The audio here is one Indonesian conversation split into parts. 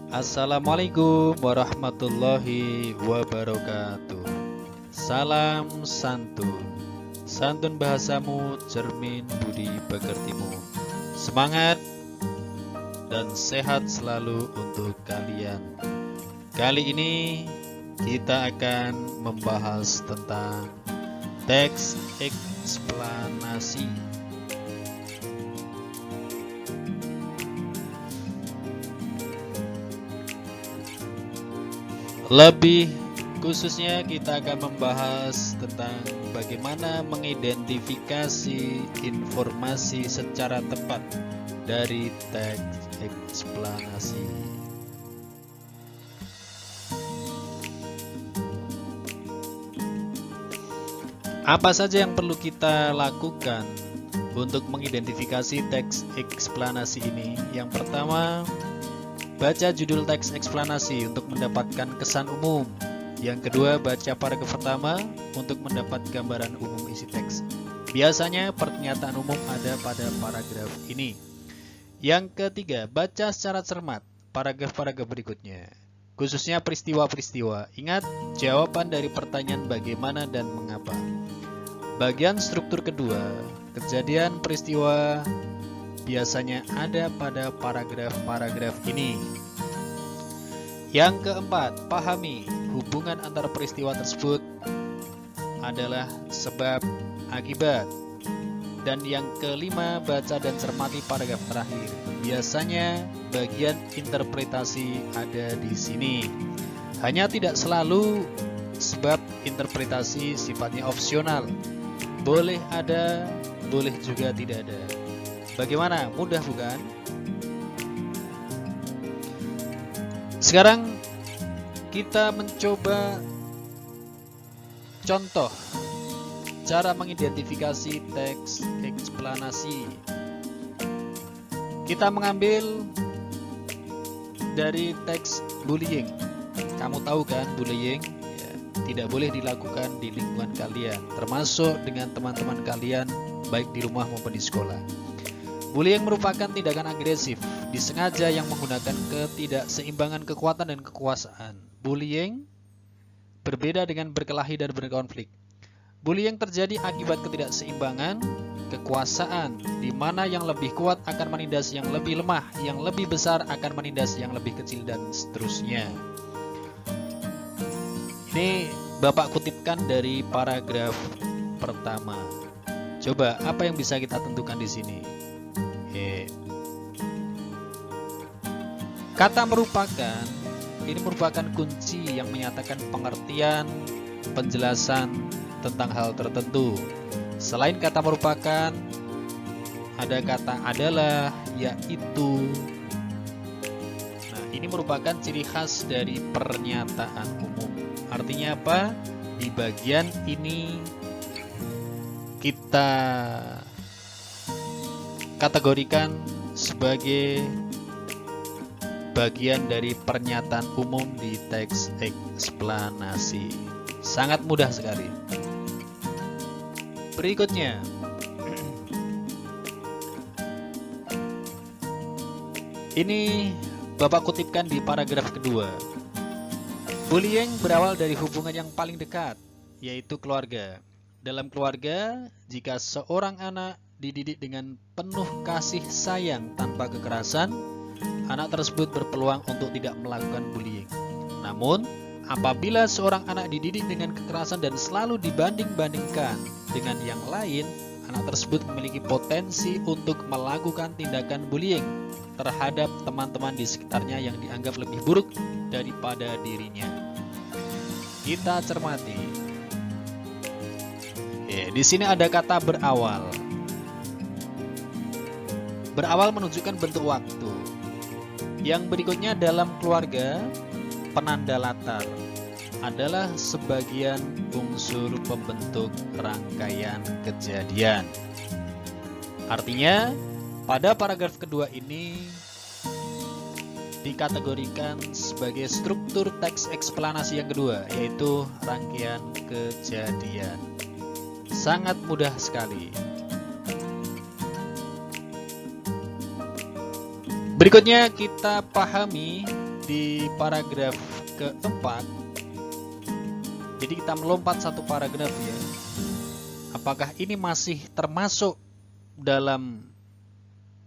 Assalamualaikum warahmatullahi wabarakatuh. Salam santun. Santun bahasamu, cermin budi pekertimu. Semangat dan sehat selalu untuk kalian. Kali ini kita akan membahas tentang teks eksplanasi. Lebih khususnya kita akan membahas tentang bagaimana mengidentifikasi informasi secara tepat dari teks eksplanasi. Apa saja yang perlu kita lakukan untuk mengidentifikasi teks eksplanasi ini? Yang pertama, baca judul teks eksplanasi untuk mendapatkan kesan umum. Yang kedua, baca paragraf pertama untuk mendapat gambaran umum isi teks. Biasanya pernyataan umum ada pada paragraf ini. Yang ketiga, baca secara cermat paragraf-paragraf berikutnya, khususnya peristiwa-peristiwa. Ingat jawaban dari pertanyaan bagaimana dan mengapa. Bagian struktur kedua, kejadian peristiwa biasanya ada pada paragraf-paragraf ini. Yang keempat, pahami hubungan antara peristiwa tersebut adalah sebab akibat. Dan yang kelima, baca dan cermati paragraf terakhir. Biasanya bagian interpretasi ada di sini. Hanya tidak selalu, sebab interpretasi sifatnya opsional. Boleh ada, boleh juga tidak ada. Bagaimana? Mudah bukan? Sekarang kita mencoba contoh cara mengidentifikasi teks eksplanasi. Kita mengambil dari teks bullying. Kamu tahu kan bullying? Ya, tidak boleh dilakukan di lingkungan kalian, termasuk dengan teman-teman kalian, baik di rumah maupun di sekolah. Bullying merupakan tindakan agresif, disengaja yang menggunakan ketidakseimbangan kekuatan dan kekuasaan. Bullying berbeda dengan berkelahi dan berkonflik. Bullying terjadi akibat ketidakseimbangan kekuasaan, di mana yang lebih kuat akan menindas yang lebih lemah, yang lebih besar akan menindas yang lebih kecil, dan seterusnya. Ini Bapak kutipkan dari paragraf pertama. Coba, apa yang bisa kita tentukan di sini? Kata merupakan, ini merupakan kunci yang menyatakan pengertian, penjelasan tentang hal tertentu. Selain kata merupakan, ada kata adalah, yaitu. Nah, ini merupakan ciri khas dari pernyataan umum. Artinya apa? Di bagian ini kita kategorikan sebagai bagian dari pernyataan umum di teks eksplanasi. Sangat mudah sekali. Berikutnya, ini Bapak kutipkan di paragraf kedua. Bullying berawal dari hubungan yang paling dekat, yaitu keluarga. Dalam keluarga, jika seorang anak dididik dengan penuh kasih sayang tanpa kekerasan, anak tersebut berpeluang untuk tidak melakukan bullying. Namun, apabila seorang anak dididik dengan kekerasan dan selalu dibanding-bandingkan dengan yang lain, anak tersebut memiliki potensi untuk melakukan tindakan bullying terhadap teman-teman di sekitarnya yang dianggap lebih buruk daripada dirinya. Kita cermati. Di sini ada kata berawal. Berawal menunjukkan bentuk waktu. Yang berikutnya dalam keluarga, penanda latar adalah sebagian unsur pembentuk rangkaian kejadian. Artinya, pada paragraf kedua ini dikategorikan sebagai struktur teks eksplanasi yang kedua, yaitu rangkaian kejadian. Sangat mudah sekali. Berikutnya kita pahami di paragraf keempat, jadi kita melompat satu paragraf ya. Apakah ini masih termasuk dalam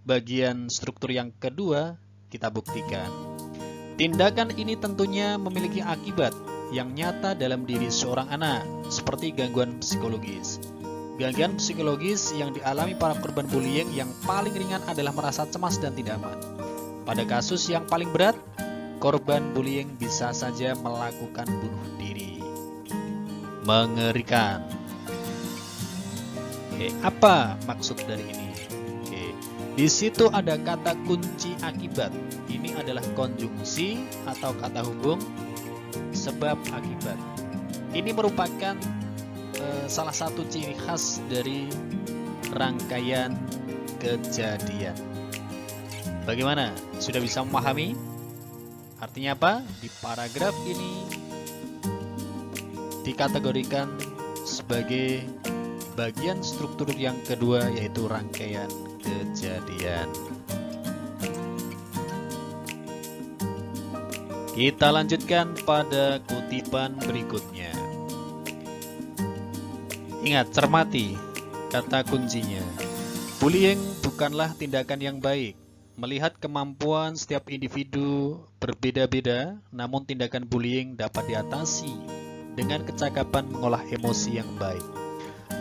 bagian struktur yang kedua? Kita buktikan. Tindakan ini tentunya memiliki akibat yang nyata dalam diri seorang anak, seperti gangguan psikologis. Gangguan psikologis yang dialami para korban bullying yang paling ringan adalah merasa cemas dan tidak aman. Pada kasus yang paling berat, korban bullying bisa saja melakukan bunuh diri. Mengerikan. Apa maksud dari ini? Di situ ada kata kunci akibat. Ini adalah konjungsi atau kata hubung sebab akibat. Ini merupakan salah satu ciri khas dari rangkaian kejadian. Bagaimana? Sudah bisa memahami? Artinya apa? Di paragraf ini dikategorikan sebagai bagian struktur yang kedua, yaitu rangkaian kejadian. Kita lanjutkan pada kutipan berikutnya. Ingat, cermati kata kuncinya. Bullying bukanlah tindakan yang baik. Melihat kemampuan setiap individu berbeda-beda, namun tindakan bullying dapat diatasi dengan kecakapan mengolah emosi yang baik.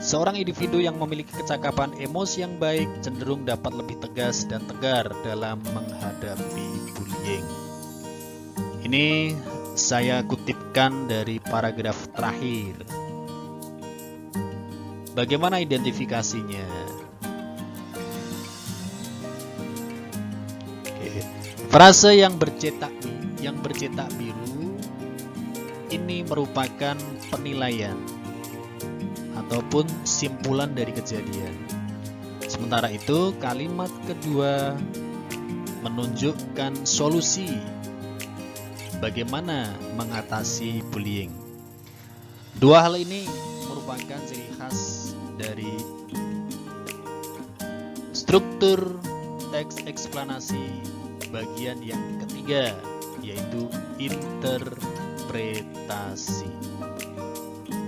Seorang individu yang memiliki kecakapan emosi yang baik cenderung dapat lebih tegas dan tegar dalam menghadapi bullying. Ini saya kutipkan dari paragraf terakhir. Bagaimana identifikasinya? Frase yang bercetak biru ini merupakan penilaian ataupun simpulan dari kejadian. Sementara itu, kalimat kedua menunjukkan solusi bagaimana mengatasi bullying. Dua hal ini merupakan ciri khas dari struktur teks eksplanasi bagian yang ketiga, yaitu interpretasi.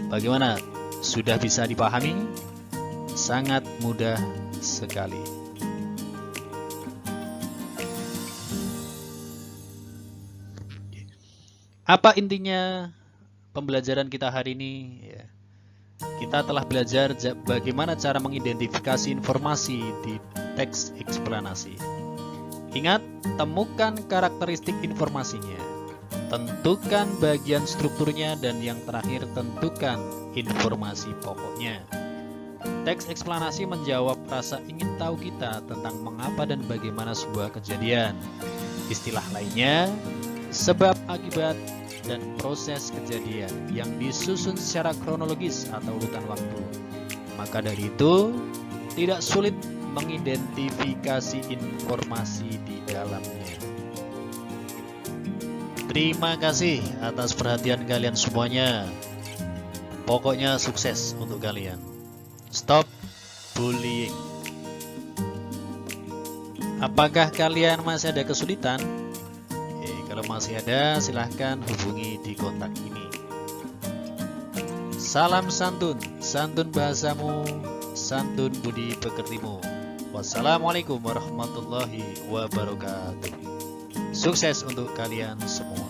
Bagaimana? Sudah bisa dipahami? Sangat mudah sekali. Apa intinya pembelajaran kita hari ini? Ya. Kita telah belajar bagaimana cara mengidentifikasi informasi di teks eksplanasi. Ingat, temukan karakteristik informasinya, tentukan bagian strukturnya, dan yang terakhir tentukan informasi pokoknya. Teks eksplanasi menjawab rasa ingin tahu kita tentang mengapa dan bagaimana sebuah kejadian. Istilah lainnya, sebab akibat dan proses kejadian yang disusun secara kronologis atau urutan waktu. Maka dari itu, tidak sulit mengidentifikasi informasi di dalamnya. Terima kasih atas perhatian kalian semuanya. Pokoknya sukses untuk kalian. Stop bullying. Apakah kalian masih ada kesulitan? Kalau masih ada, silahkan hubungi di kontak ini. Salam santun, santun bahasamu, santun budi pekertimu. Wassalamualaikum warahmatullahi wabarakatuh. Sukses untuk kalian semua.